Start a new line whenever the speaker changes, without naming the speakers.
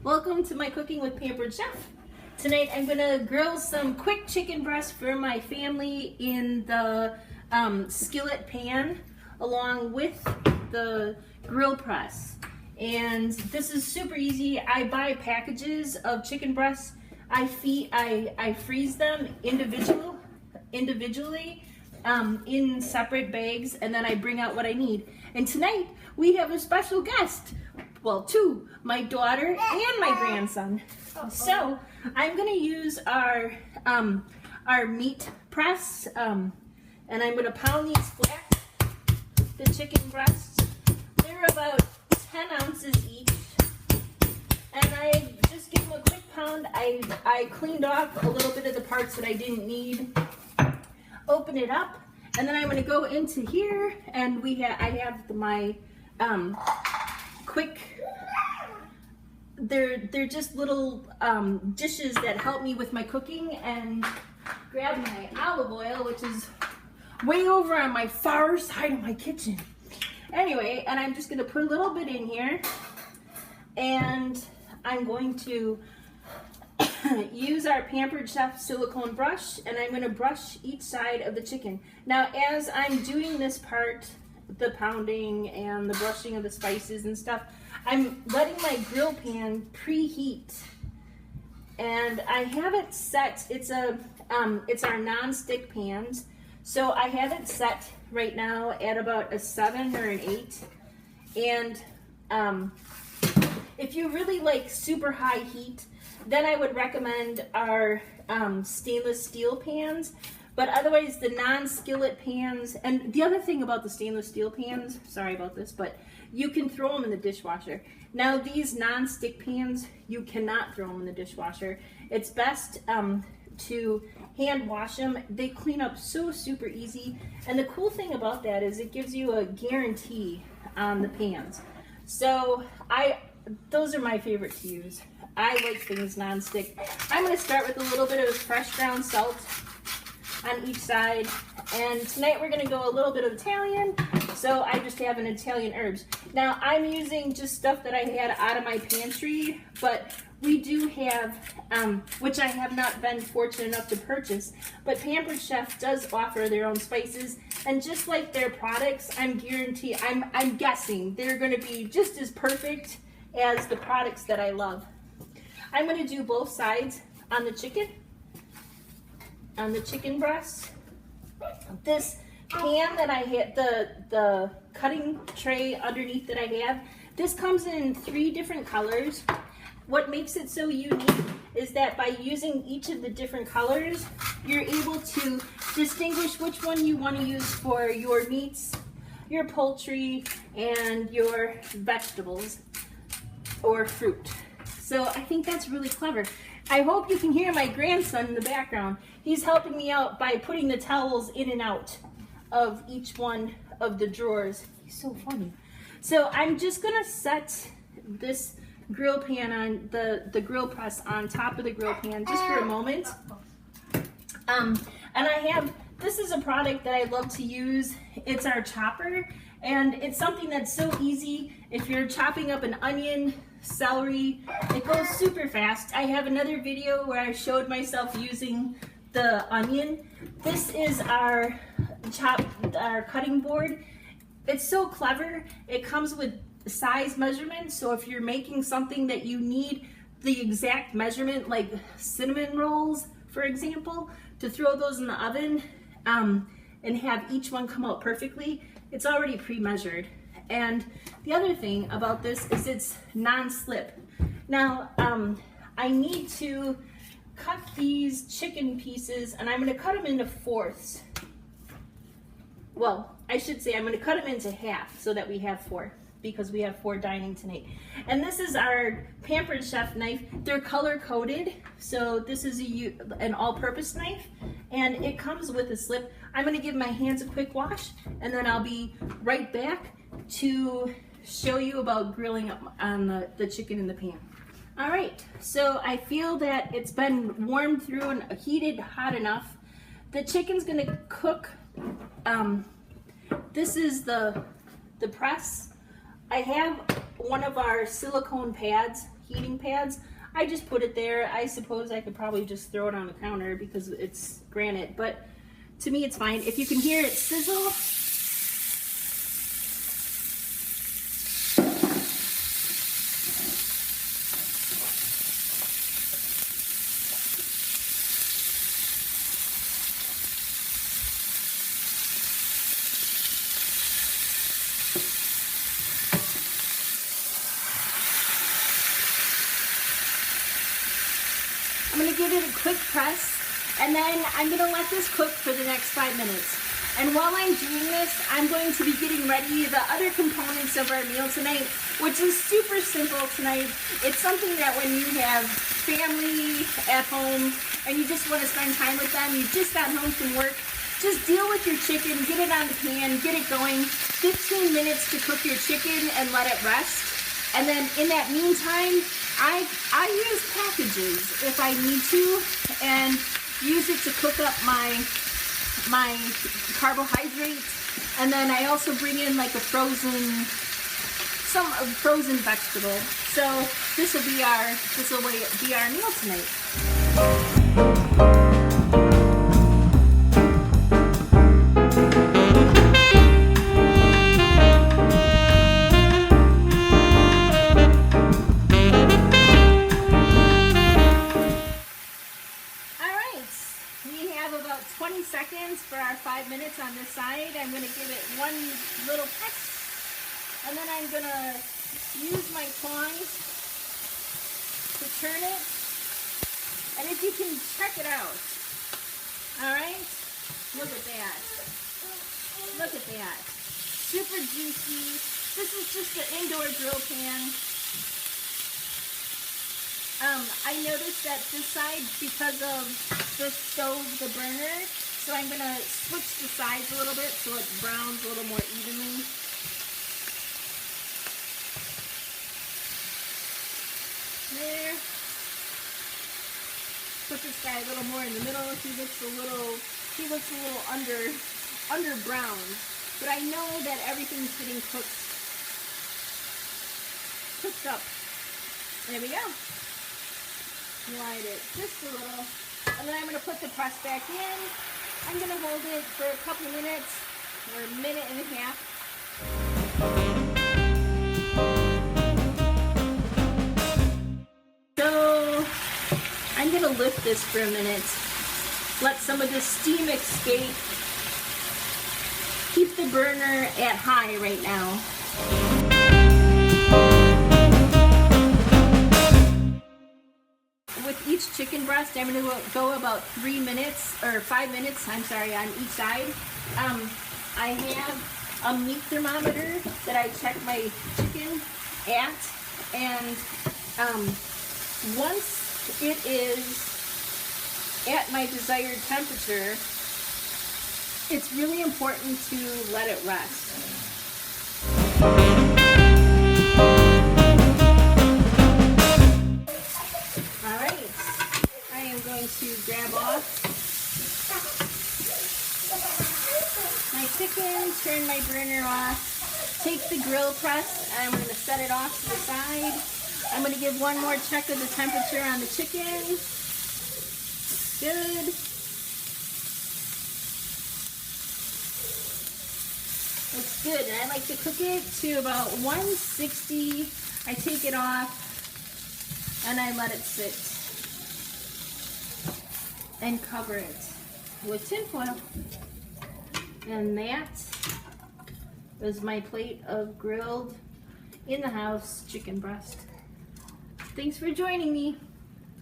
Welcome to my Cooking with Pampered Chef. Tonight I'm gonna grill some quick chicken breast for my family in the skillet pan along with the grill press. And this is super easy. I buy packages of chicken breasts. I freeze them individually in separate bags, and then I bring out what I need. And tonight we have a special guest. Well, two, my daughter and my grandson. So I'm gonna use our meat press, and I'm gonna pound these flat, the chicken breasts. They're about 10 ounces each. And I just give them a quick pound. I cleaned off a little bit of the parts that I didn't need. Open it up, and then I'm gonna go into here, and I have my quick, they're just little dishes that help me with my cooking, and grab my olive oil, which is way over on my far side of my kitchen. Anyway, and I'm just gonna put a little bit in here, and I'm going to use our Pampered Chef silicone brush, and I'm gonna brush each side of the chicken. Now, as I'm doing this part, the pounding and the brushing of the spices and stuff, I'm letting my grill pan preheat, and I have it set. It's our non-stick pans, so I have it set right now at about a 7 or an 8. And if you really like super high heat, then I would recommend our stainless steel pans. But otherwise, the non-skillet pans, and the other thing about the stainless steel pans, sorry about this, but you can throw them in the dishwasher. Now, these non-stick pans, you cannot throw them in the dishwasher. It's best to hand wash them. They clean up so super easy. And the cool thing about that is it gives you a guarantee on the pans. So those are my favorite to use. I like things non-stick. I'm going to start with a little bit of fresh ground salt on each side, and tonight we're going to go a little bit of Italian, so I just have an Italian herbs. Now, I'm using just stuff that I had out of my pantry, but we do have, which I have not been fortunate enough to purchase, but Pampered Chef does offer their own spices, and just like their products, I'm guessing they're going to be just as perfect as the products that I love. I'm going to do both sides on the chicken breast. This pan that I had, the cutting tray underneath that I have, this comes in 3 different colors. What makes it so unique is that by using each of the different colors, you're able to distinguish which one you want to use for your meats, your poultry, and your vegetables or fruit. So I think that's really clever. I hope you can hear my grandson in the background. He's helping me out by putting the towels in and out of each one of the drawers. He's so funny. So I'm just gonna set this grill pan on the grill press on top of the grill pan just for a moment. And this is a product that I love to use. It's our chopper, and it's something that's so easy. If you're chopping up an onion, celery, it goes super fast. I have another video where I showed myself using the onion. This is our cutting board. It's so clever. It comes with size measurements, so if you're making something that you need the exact measurement, like cinnamon rolls, for example, to throw those in the oven and have each one come out perfectly, it's already pre-measured. And the other thing about this is it's non-slip. Now, I need to cut these chicken pieces, and I'm going to cut them into fourths. Well, I should say I'm going to cut them into half so that we have 4, because we have 4 dining tonight. And this is our Pampered Chef knife. They're color-coded, so this is an all-purpose knife, and it comes with a slip. I'm going to give my hands a quick wash, and then I'll be right back to show you about grilling up on the chicken in the pan. All right, so I feel that it's been warmed through and heated hot enough. The chicken's gonna cook. This is the press. I have one of our silicone pads heating pads. I just put it there. I suppose I could probably just throw it on the counter because it's granite, but to me it's fine. If you can hear it sizzle, I'm gonna give it a quick press, and then I'm gonna let this cook for the next 5 minutes. And while I'm doing this, I'm going to be getting ready the other components of our meal tonight, which is super simple tonight. It's something that when you have family at home and you just want to spend time with them, you just got home from work, just deal with your chicken, get it on the pan, get it going. 15 minutes to cook your chicken and let it rest. And then in that meantime, I use packages if I need to, and use it to cook up my carbohydrates. And then I also bring in like a frozen vegetable. So this will be our meal tonight. About 20 seconds for our 5 minutes on this side. I'm going to give it one little press, and then I'm going to use my tongs to turn it. And if you can check it out, all right, look at that. Look at that. Super juicy. This is just an indoor grill pan. I noticed that this side, because of the stove, the burner, so I'm going to switch the sides a little bit so it browns a little more evenly. There. Put this guy a little more in the middle. He looks a little under browned, but I know that everything's getting cooked up. There we go. Slide it just a little, and then I'm going to put the press back in. I'm going to hold it for a couple minutes or a minute and a half. So I'm going to lift this for a minute, let some of the steam escape. Keep the burner at high right now. With each chicken breast, I'm going to go about 5 minutes, I'm sorry, on each side. I have a meat thermometer that I check my chicken at, and once it is at my desired temperature, it's really important to let it rest. To grab off my chicken, turn my burner off, take the grill press, and I'm going to set it off to the side. I'm going to give one more check of the temperature on the chicken. Good. Looks good. And I like to cook it to about 160. I take it off and I let it sit and cover it with tin foil. And that is my plate of grilled in the house chicken breast. Thanks for joining me.